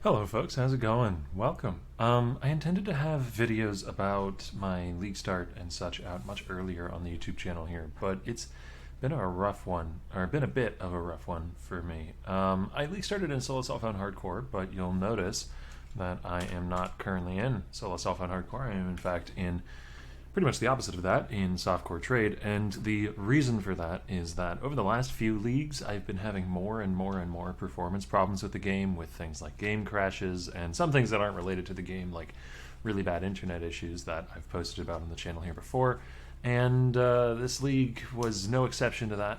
Hello folks, how's it going? Welcome. I intended to have videos about my league start and such out much earlier on the YouTube channel here, but it's been a rough one, or been a bit of a rough one for me. I league started in solo self-found hardcore, but you'll notice that I am not currently in solo self-found hardcore. I am in fact in pretty much the opposite of that in softcore trade, and the reason for that is that over the last few leagues I've been having more and more performance problems with the game, with things like game crashes and some things that aren't related to the game, like really bad internet issues that I've posted about on the channel here before. And this league was no exception to that,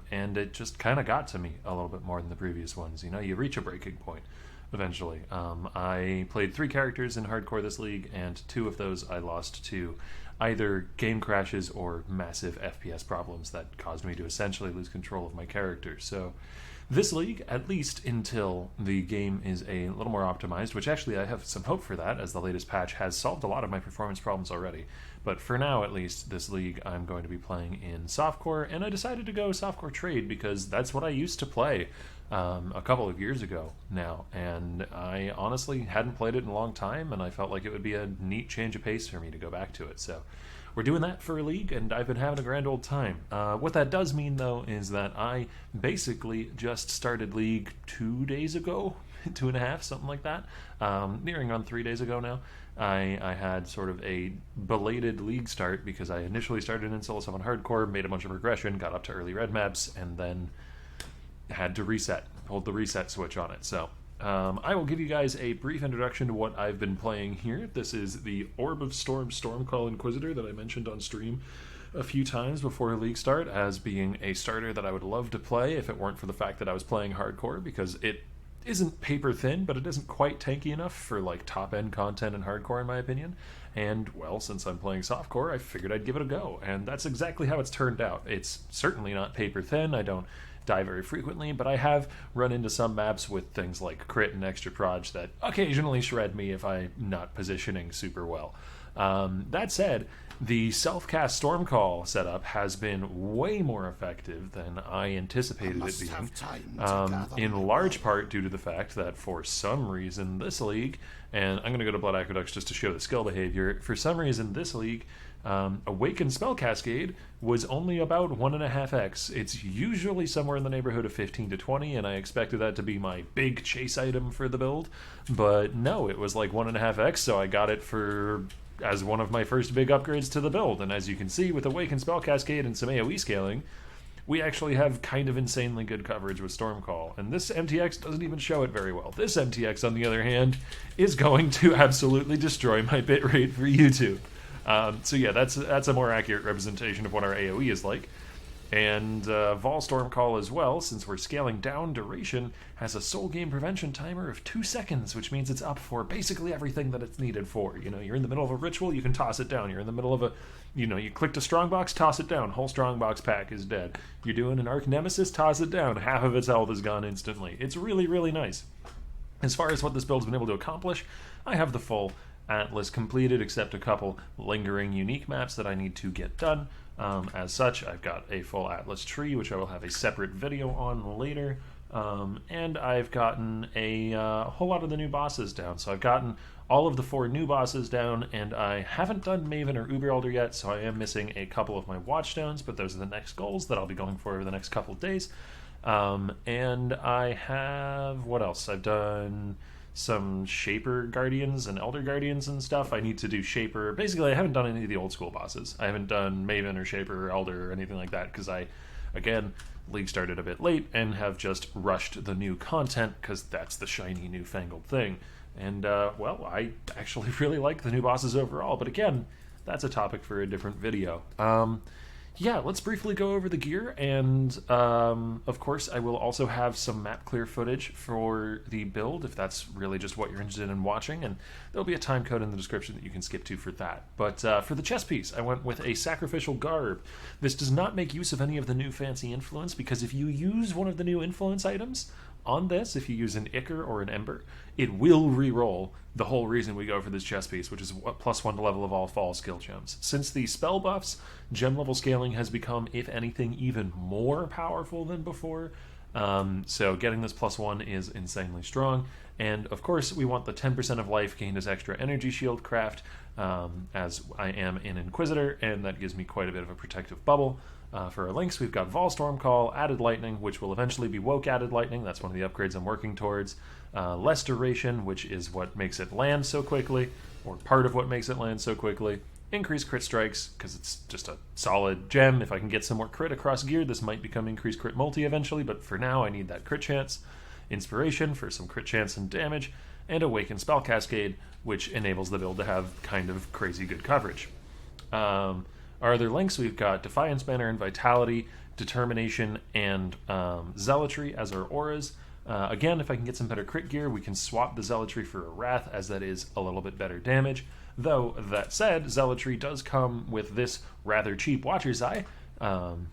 and it just kind of got to me a little bit more than the previous ones. You know, you reach a breaking point eventually. I played 3 characters in hardcore this league, and 2 of those I lost to either game crashes or massive FPS problems that caused me to essentially lose control of my character. So this league, at least until the game is a little more optimized, which actually I have some hope for that, as the latest patch has solved a lot of my performance problems already. But for now, at least, this league I'm going to be playing in softcore, and I decided to go softcore trade because that's what I used to play a couple of years ago now, and I honestly hadn't played it in a long time, and I felt like it would be a neat change of pace for me to go back to it. So we're doing that for a league, and I've been having a grand old time. What that does mean, though, is that I basically just started league 2 days ago, 2.5, something like that, nearing on 3 days ago now. I had sort of a belated league start because I initially started in solo 7 hardcore, made a bunch of regression, got up to early red maps, and then had to reset, hold the reset switch on it. So I will give you guys a brief introduction to what I've been playing here. This is the Orb of Storm Stormcall Inquisitor that I mentioned on stream a few times before league start as being a starter that I would love to play if it weren't for the fact that I was playing hardcore, because it isn't paper thin, but it isn't quite tanky enough for like top end content in hardcore, in my opinion. And well, since I'm playing softcore, I figured I'd give it a go, and that's exactly how it's turned out. It's certainly not paper thin. I don't die very frequently, but I have run into some maps with things like crit and extra proj that occasionally shred me if I'm not positioning super well. That said, the self-cast Stormcall setup has been way more effective than I anticipated it being, in large part due to the fact that for some reason this league, and I'm going to go to Blood Aqueducts just to show the skill behavior, for some reason this league, Awakened Spell Cascade was only about 1.5x. It's usually somewhere in the neighborhood of 15 to 20, and I expected that to be my big chase item for the build, but no, it was like 1.5x, so I got it for as one of my first big upgrades to the build. And as you can see, with Awakened Spell Cascade and some AoE scaling, we actually have kind of insanely good coverage with Stormcall, and this MTX doesn't even show it very well. This MTX, on the other hand, is going to absolutely destroy my bitrate for YouTube. So yeah, that's a more accurate representation of what our AoE is like. And Vol Stormcall as well, since we're scaling down duration, has a soul gain prevention timer of 2 seconds, which means it's up for basically everything that it's needed for. You know, you're in the middle of a ritual, you can toss it down. You're in the middle of a, you clicked a strongbox, toss it down. Whole strongbox pack is dead. You're doing an Arc Nemesis, toss it down. Half of its health is gone instantly. It's really, really nice. As far as what this build's been able to accomplish, I have the full Atlas completed, except a couple lingering unique maps that I need to get done. As such, I've got a full Atlas tree, which I will have a separate video on later, and I've gotten a whole lot of the new bosses down. So I've gotten all of the 4 new bosses down, and I haven't done Maven or Uber Elder yet, so I am missing a couple of my Watchstones, but those are the next goals that I'll be going for over the next couple of days. And I have, what else? I've done some Shaper Guardians and Elder Guardians and stuff. I need to do Shaper. Basically, I haven't done any of the old school bosses. I haven't done Maven or Shaper or Elder or anything like that because I, again, League started a bit late and have just rushed the new content because that's the shiny newfangled thing. And, well, I actually really like the new bosses overall, but again, that's a topic for a different video. Yeah, let's briefly go over the gear, and of course I will also have some map clear footage for the build if that's really just what you're interested in watching, and there'll be a time code in the description that you can skip to for that. But for the chest piece, I went with a Sacrificial Garb. This does not make use of any of the new fancy influence, because if you use one of the new influence items on this, if you use an Ichor or an Ember, it will re-roll the whole reason we go for this chest piece, which is +1 to level of all fall skill gems. Since the spell buffs, gem level scaling has become, if anything, even more powerful than before. So getting this +1 is insanely strong, And of course, we want the 10% of life gained as extra energy shield craft, as I am an Inquisitor, and that gives me quite a bit of a protective bubble. For our links, we've got Vol Stormcall, Added Lightning, which will eventually be Woke Added Lightning. That's one of the upgrades I'm working towards. Less Duration, which is what makes it land so quickly, or part of what makes it land so quickly. Increased Crit Strikes, because it's just a solid gem. If I can get some more crit across gear, this might become Increased Crit Multi eventually, but for now I need that crit chance. Inspiration for some crit chance and damage, and Awaken Spell Cascade, which enables the build to have kind of crazy good coverage. Our other links, we've got Defiance Banner and Vitality, Determination, and Zealotry as our auras. Again, if I can get some better crit gear, we can swap the Zealotry for a Wrath, as that is a little bit better damage. Though, that said, Zealotry does come with this rather cheap Watcher's Eye.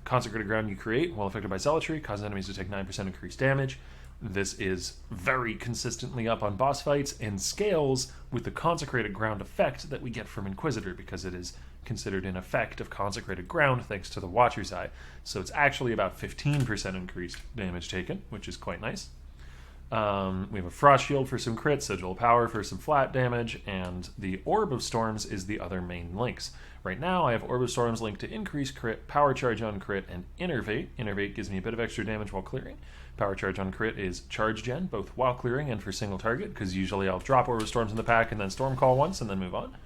Consecrated ground you create, while affected by Zealotry, cause enemies to take 9% increased damage. This is very consistently up on boss fights and scales with the Consecrated Ground effect that we get from Inquisitor, because it is considered an effect of Consecrated Ground thanks to the Watcher's Eye. So it's actually about 15% increased damage taken, which is quite nice. We have a Frost Shield for some crits, Sigil of Power for some flat damage, and the Orb of Storms is the other main links. Right now, I have Orb of Storms linked to Increase Crit, Power Charge on Crit, and Innervate. Innervate gives me a bit of extra damage while clearing. Power Charge on Crit is Charge Gen, both while clearing and for single target, because usually I'll drop Orb of Storms in the pack and then Stormcall once and then move on.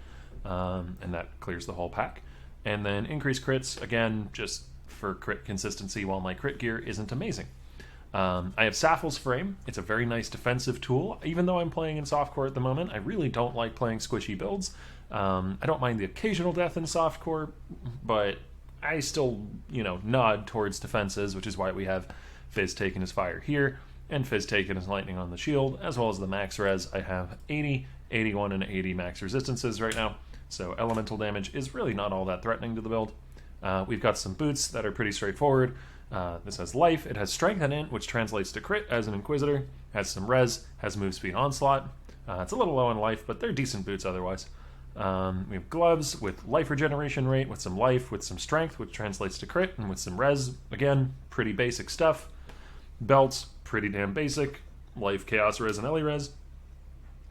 And that clears the whole pack. And then Increase Crits, again, just for crit consistency while my crit gear isn't amazing. I have Sappho's Frame. It's a very nice defensive tool. Even though I'm playing in softcore at the moment, I really don't like playing squishy builds. I don't mind the occasional death in softcore, but I still, nod towards defenses, which is why we have Fizz taken as fire here, and Fizz taken as lightning on the shield, as well as the max res. I have 80, 81, and 80 max resistances right now, so elemental damage is really not all that threatening to the build. We've got some boots that are pretty straightforward. This has life, it has strength and int, which translates to crit as an Inquisitor, has some res, has move speed onslaught. It's a little low on life, but they're decent boots otherwise. We have gloves with life regeneration rate, with some life, with some strength, which translates to crit, and with some res. Again, pretty basic stuff. Belts, pretty damn basic. Life, chaos res, and ele res.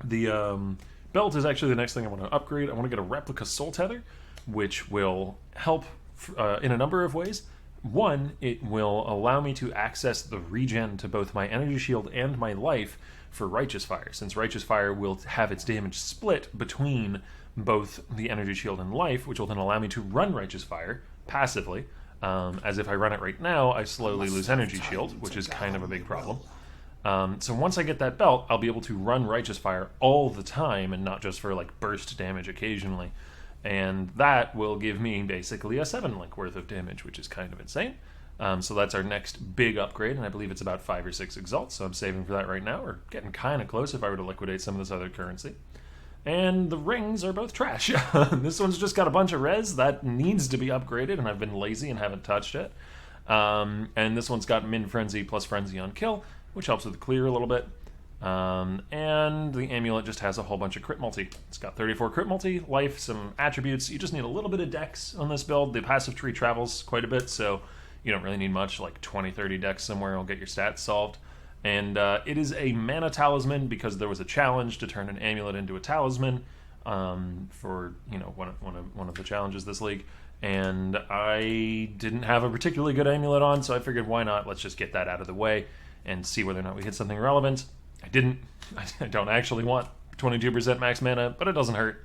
The belt is actually the next thing I want to upgrade. I want to get a replica soul tether, which will help in a number of ways. One, it will allow me to access the regen to both my energy shield and my life for Righteous Fire, since Righteous Fire will have its damage split between both the energy shield and life, which will then allow me to run Righteous Fire passively. As if I run it right now, I slowly lose energy shield, which is kind of a big problem. So once I get that belt, I'll be able to run Righteous Fire all the time and not just for like burst damage occasionally. And that will give me basically a 7-link worth of damage, which is kind of insane. So that's our next big upgrade, and I believe it's about 5 or 6 exalts, so I'm saving for that right now. We're getting kind of close if I were to liquidate some of this other currency. And the rings are both trash. This one's just got a bunch of res that needs to be upgraded, and I've been lazy and haven't touched it. And this one's got Min Frenzy plus Frenzy on kill, which helps with the clear a little bit. And the amulet just has a whole bunch of crit multi. It's got 34 crit multi, life, some attributes. You just need a little bit of dex on this build. The passive tree travels quite a bit, so you don't really need much, like 20, 30 dex somewhere will get your stats solved. And it is a mana talisman because there was a challenge to turn an amulet into a talisman for one of the challenges this league. And I didn't have a particularly good amulet on, so I figured why not? Let's just get that out of the way and see whether or not we hit something relevant. I didn't. I don't actually want 22% max mana, but it doesn't hurt.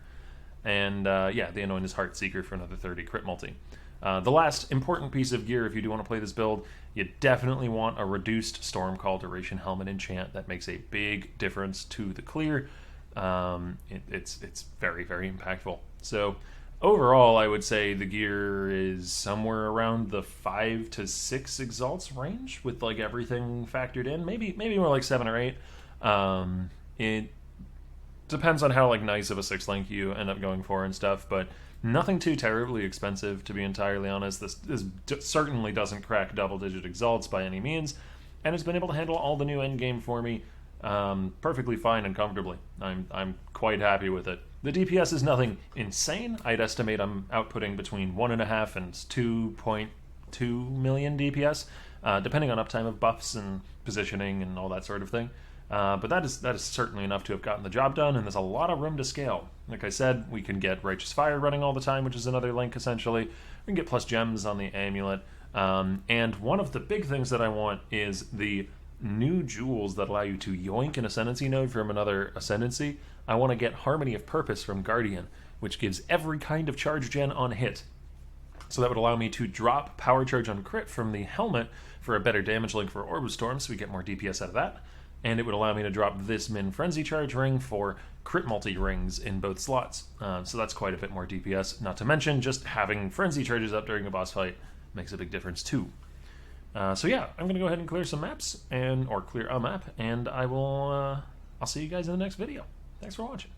And the Anointed Heart Seeker for another 30 crit multi. The last important piece of gear, if you do want to play this build, you definitely want a reduced Stormcall Duration Helmet enchant. That makes a big difference to the clear. It's very, very impactful. So overall, I would say the gear is somewhere around the 5 to 6 exalts range with like everything factored in. Maybe more like 7 or 8. It depends on how like nice of a 6-link you end up going for and stuff, but nothing too terribly expensive, to be entirely honest. This certainly doesn't crack double-digit exalts by any means, and it's been able to handle all the new endgame for me perfectly fine and comfortably. I'm quite happy with it. The DPS is nothing insane. I'd estimate I'm outputting between 1.5 and 2.2 million DPS, depending on uptime of buffs and positioning and all that sort of thing. But that is certainly enough to have gotten the job done, and there's a lot of room to scale. Like I said, we can get Righteous Fire running all the time, which is another link essentially. We can get plus gems on the amulet, and one of the big things that I want is the new jewels that allow you to yoink an ascendancy node from another ascendancy. I want to get Harmony of Purpose from Guardian, which gives every kind of charge gen on hit. So that would allow me to drop Power Charge on crit from the helmet for a better damage link for Orb of Storm, so we get more DPS out of that. And it would allow me to drop this Min Frenzy Charge ring for crit multi-rings in both slots. So that's quite a bit more DPS. Not to mention, just having Frenzy Charges up during a boss fight makes a big difference too. So yeah, I'm going to go ahead and clear some maps, or clear a map, and I'll see you guys in the next video. Thanks for watching.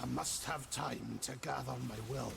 I must have time to gather my will.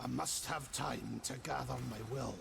I must have time to gather my will.